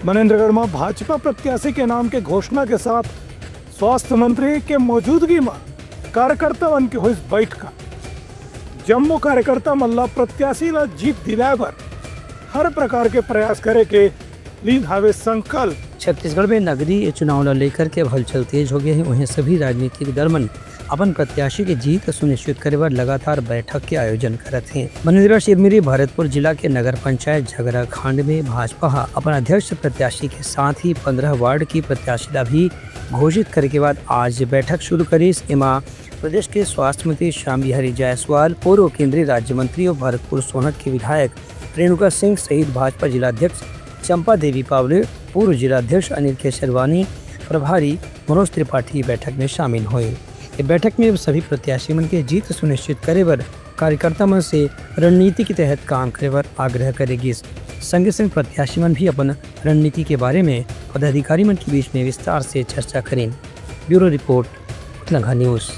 मनेन्द्रगढ़ में भाजपा प्रत्याशी के नाम के घोषणा के साथ स्वास्थ्य मंत्री के मौजूदगी में कार्यकर्ता की हुई बैठक। जम्मू कार्यकर्ता मल्ला प्रत्याशी ला जीत दिलावर हर प्रकार के प्रयास करे के लीन हावे संकल्प। छत्तीसगढ़ में नगरीय चुनाव को लेकर के हलचल तेज हो गया है। वहीं सभी राजनीतिक दल अपन प्रत्याशी की जीत सुनिश्चित करे पर लगातार बैठक के आयोजन करते हैं। मनेन्द्रगढ़ शिवमिरी भरतपुर जिला के नगर पंचायत झगड़ा खंड में भाजपा अपन अध्यक्ष प्रत्याशी के साथ ही 15 वार्ड की प्रत्याशी भी घोषित करे के बाद आज बैठक शुरू करी। इमा प्रदेश के स्वास्थ्य मंत्री श्याम बिहारी जायसवाल, पूर्व केंद्रीय राज्य मंत्री और भरतपुर सोनहत के विधायक रेणुका सिंह सहित भाजपा जिलाध्यक्ष चंपा देवी पावले, पूर्व जिलाध्यक्ष अनिल केसरवानी, प्रभारी मनोज त्रिपाठी बैठक में शामिल हुए। इस बैठक में सभी प्रत्याशी मन के जीत सुनिश्चित करे पर कार्यकर्ता मन से रणनीति के तहत काम करे पर आग्रह करेगी। संग संग प्रत्याशी मन भी अपन रणनीति के बारे में पदाधिकारी मन के बीच में विस्तार से चर्चा करें। Bureau report, Langha news.